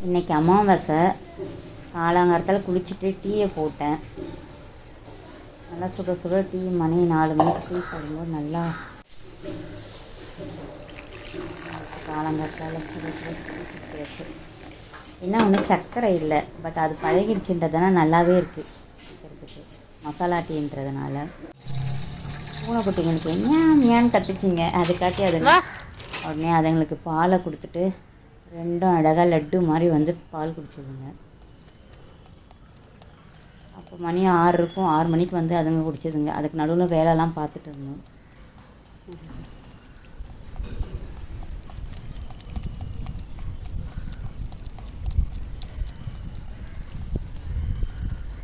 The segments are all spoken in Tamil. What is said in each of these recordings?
இன்றைக்கி அமாவாசை. காலங்காலத்தில் குளிச்சுட்டு டீயை போட்டேன். நல்லா சுட சுட டீ, மணி 4 மணிக்கு டீ போடும்போது நல்லா காலங்காலத்தில் சுட சுட டீ குடிச்சாச்சு. என்ன ஒன்று சர்க்கரை இல்லை, பட் அது பழகிடுச்சுன்றதுனா நல்லாவே இருக்குது குடிக்கிறதுக்கு, மசாலா டீன்றதுனால. பூனைக்குட்டிங்களுக்கு ஏன்னு கற்றுச்சிங்க, அதுக்காட்டி அதுங்க உடனே அதுங்களுக்கு பாலை கொடுத்துட்டு ரெண்டும் அழகாக லட்டு மாதிரி வந்து பால் குடிச்சிதுங்க. அப்போ மணி 6 இருக்கும், 6 மணிக்கு வந்து அதுங்க குடிச்சதுங்க. அதுக்கு நடுவில் வேலைலாம் பார்த்துட்டு இருந்தோம்.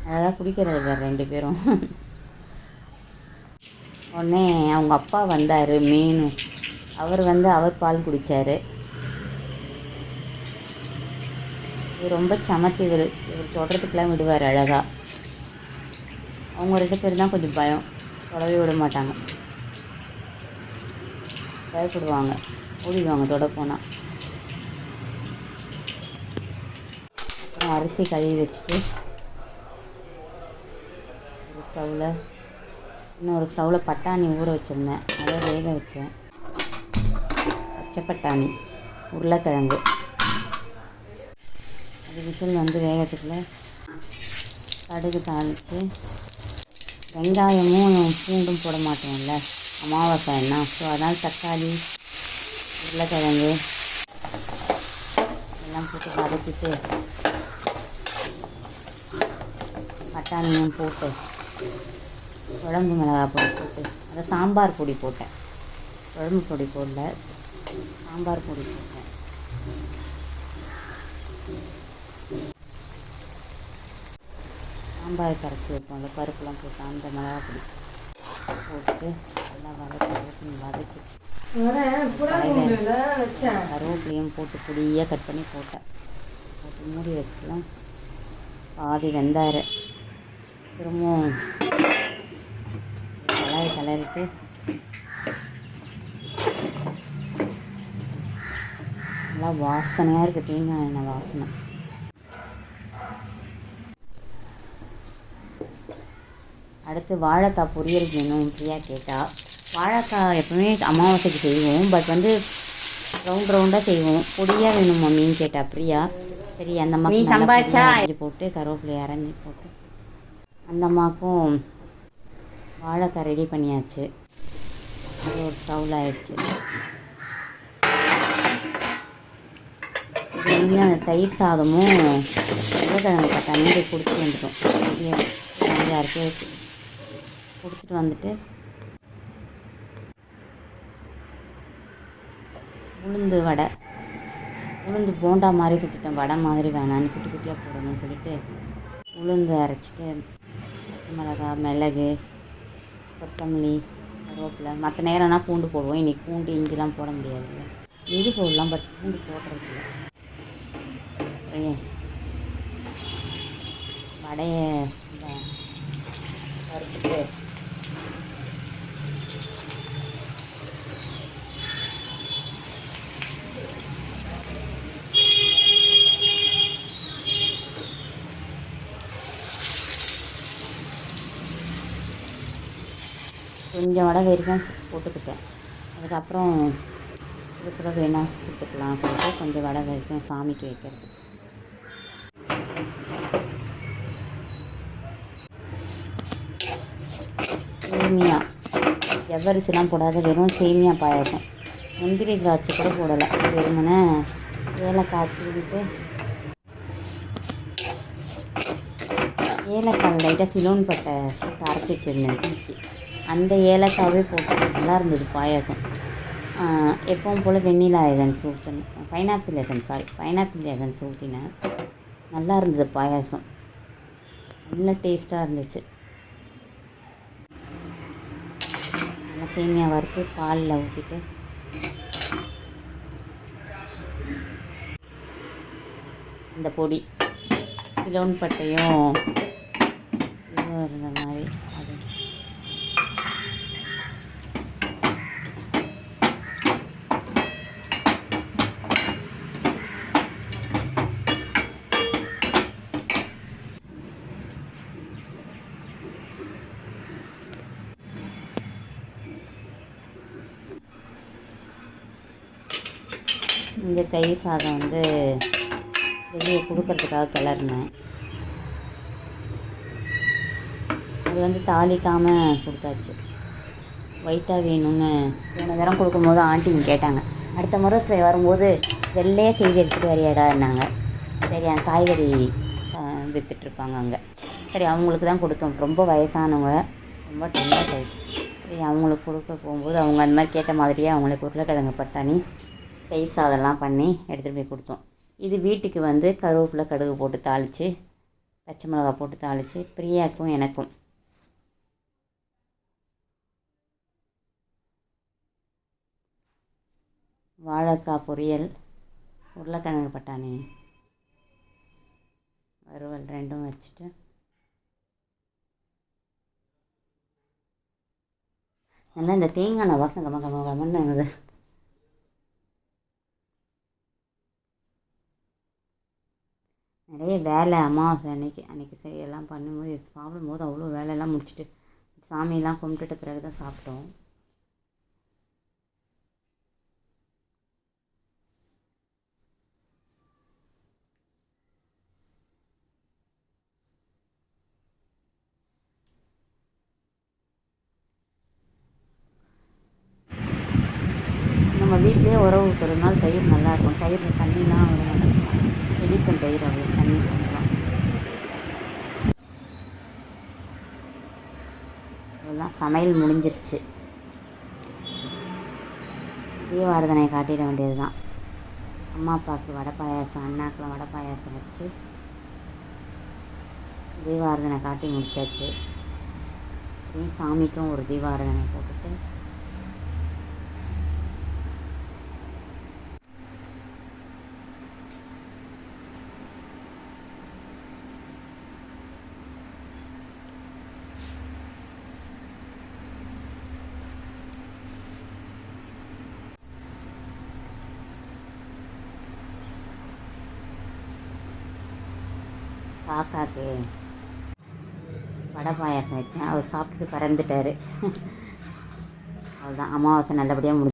அதெல்லாம் குடிக்கிறது வேறு 2 பேரும். உடனே அவங்க அப்பா வந்தார், மீனு. அவர் பால் குடித்தார். இவர் ரொம்ப சமத்தி. இவர் தொடுறதுக்கெலாம் விடுவார் அழகாக. அவங்க 2 பேர் தான் கொஞ்சம் பயம், தொடவே விட மாட்டாங்க, பயப்படுவாங்க, ஓடிடுவாங்க தொட போனால். அப்புறம் அரிசி கழுவி வச்சுட்டு இன்னொரு ஸ்டவ்வில் பட்டாணி ஊற வச்சுருந்தேன், அதை வேக வச்சேன். பச்சை பட்டாணி, உருளைக்கிழங்கு. அது விசில் வந்து வேகத்துக்குள்ளே கடுகு தாளித்து, வெங்காயமும் பூண்டும் போட மாட்டோம்ல அமாவாசை என்ன, ஸோ அதனால் தக்காளி, உருளைக்கிழங்கு எல்லாம் போட்டு வதக்கிட்டு பட்டாணியும் போட்டு குழம்பு மிளகாய் பொடி போட்டு, அதை சாம்பார் பொடி போட்டேன், குழம்பு பொடி போடல, சாம்பார் பொடி போட்டேன். சாம்பார் கரைச்சி வைப்போம்ல, பருப்புலாம் போட்டு அந்த மிளகா பொடி போட்டு நல்லா வதக்கி கருவேப்பிலையும் போட்டு பொடியாக கட் பண்ணி போட்டேன். போட்டு மூடி வச்சுலாம் பாதி வெந்தார். திரும்பவும் கிளறிட்டு நல்லா வாசனையாக இருக்குது, தேங்காய் எண்ணெய் வாசனை. அடுத்து வாழைக்காய் பொரியல் வேணும் பிரியா கேட்டால். வாழைக்காய் எப்பவுமே அமாவாசைக்கு செய்வோம், பட் வந்து ரவுண்டாக செய்வோம். பொடியாக வேணும் மம்மின்னு கேட்டால் பிரியா. சரி, அந்த அம்மாவுக்கு அரைஞ்சி போட்டு கருவேப்பிலையை அரைஞ்சி போட்டு அந்த அம்மாவுக்கும் வாழைக்காய் ரெடி பண்ணியாச்சு. அது ஒரு ஸ்டவ்வில் ஆகிடுச்சு. இது இன்னும் அந்த தயிர் சாதமும் உருளைக்கிழங்கு பட்டாணியும் போய் கொடுத்துட்டு வந்துட்டோம். 5-6 பேருக்கு கொடுத்துட்டு வந்துட்டு உளுந்து போண்டா மாதிரி சுட்டுட்டேன். வடை மாதிரி வேணான்னு குட்டி குட்டியாக போடணும்னு சொல்லிட்டு உளுந்து அரைச்சிட்டு பச்சை மிளகாய், மிளகு, கொத்தமல்லி, கருவேப்பிலை. மற்ற நேரம்னா பூண்டு போடுவோம், இன்றைக்கி பூண்டு இஞ்சிலாம் போட முடியாதுல்ல. இஞ்சி போடலாம், பட் பூண்டு போடுறதில்ல. வடையை வறுத்துட்டு கொஞ்சம் வடை வரைக்கும் போட்டுக்கிட்டேன். அதுக்கப்புறம் சுட வேணாம் சுட்டுக்கலாம் சொல்லிட்டு கொஞ்சம் வடை வரைக்கும் சாமிக்கு வைக்கிறது. சேமியா, ஜவ்வரிசிலாம் போடாத வெறும் சேமியா பாயாசம். முந்திரி திராட்சை கூட போடலை, வெறுமனே ஏலக்காய் தூவிட்டு, ஏலக்காய் லைட்டாக சிலோன் பட்டை போட்டு அரைச்சி வச்சுருந்தேன் டீக்கு. அந்த ஏலக்காவே போட்டு நல்லா இருந்தது பாயாசம். எப்பவும் போல் வெண்ணிலா எசன்ஸ் ஊற்றினேன், பைனாப்பிள் எசன்ஸ் ஊற்றினேன். நல்லா இருந்தது பாயாசம், நல்ல டேஸ்ட்டாக இருந்துச்சு. நல்லா சேமியா வறுத்து பாலில் ஊற்றிட்டு இந்த பொடி சிலோன் பட்டையும் இதுவும் இருந்த மாதிரி அது செஞ்ச தயிர் சாதம் வந்து வெளியே கொடுக்கறதுக்காக கிளறினேன். அது வந்து தாளிக்காமல் கொடுத்தாச்சு. ஒயிட்டாக வேணும்னு போன தரம் கொடுக்கும்போது ஆண்டிங்க கேட்டாங்க. அடுத்த முறை வரும்போது வெள்ளையாக செய்து எடுத்துகிட்டு வரையாடான்னாங்க. சரி, அந்த காய்கறி விற்றுட்ருப்பாங்க அங்கே. சரி, அவங்களுக்கு தான் கொடுத்தோம். ரொம்ப வயசானவங்க, ரொம்ப டென்னர் டைப். சரி, அவங்களுக்கு கொடுக்க போகும்போது அவங்க அந்த மாதிரி கேட்ட மாதிரியே அவங்களுக்கு உருளைக்கிழங்கு பட்டாணி தயிர் சாதம்லாம் பண்ணி எடுத்துகிட்டு போய் கொடுத்தோம். இது வீட்டுக்கு வந்து கருவேப்பிலை கடுகு போட்டு தாளித்து, பச்சை மிளகா போட்டு தாளித்து பிரியாவுக்கும் எனக்கும். வாழைக்காய் பொரியல், உருளைக்கிழங்கு பட்டாணி வறுவல் ரெண்டும் வச்சுட்டு நல்லா இந்த தேங்காய் வாசனை கமன்னு நிறைய வேலை. அமாவாசை அன்றைக்கி சரி எல்லாம் பண்ணும்போது சாப்பிடும்போது அவ்வளோ வேலையெல்லாம் முடிச்சுட்டு சாமியெல்லாம் கும்பிட்டுட்ட பிறகு தான் சாப்பிட்டோம். நம்ம வீட்டிலே உரம் ஊற்றுறதுனால தயிர் நல்லாயிருக்கும். தயிரில் தண்ணிலாம் விட மாட்டேன். எடிப்பேன் தயிர் அவ்வளோ தண்ணி அவ்வளோதான். அவ்வளோதான், சமையல் முடிஞ்சிருச்சு. தீபாராதனை காட்டிட வேண்டியது தான். அம்மா அப்பாவுக்கு வடை பாயாசம், அண்ணாக்கெலாம் வடை பாயாசம் வச்சு தீபாராதனை காட்டி முடிச்சாச்சு. அப்புறம் சாமிக்கும் ஒரு தீபாராதனை போட்டுட்டு காக்காக்கு வடை பாயாசம் வச்சேன். அவர் சாப்பிட்டுட்டு பறந்துட்டார். அவ்வளோதான், அமாவாசை நல்லபடியாக முடிஞ்சு.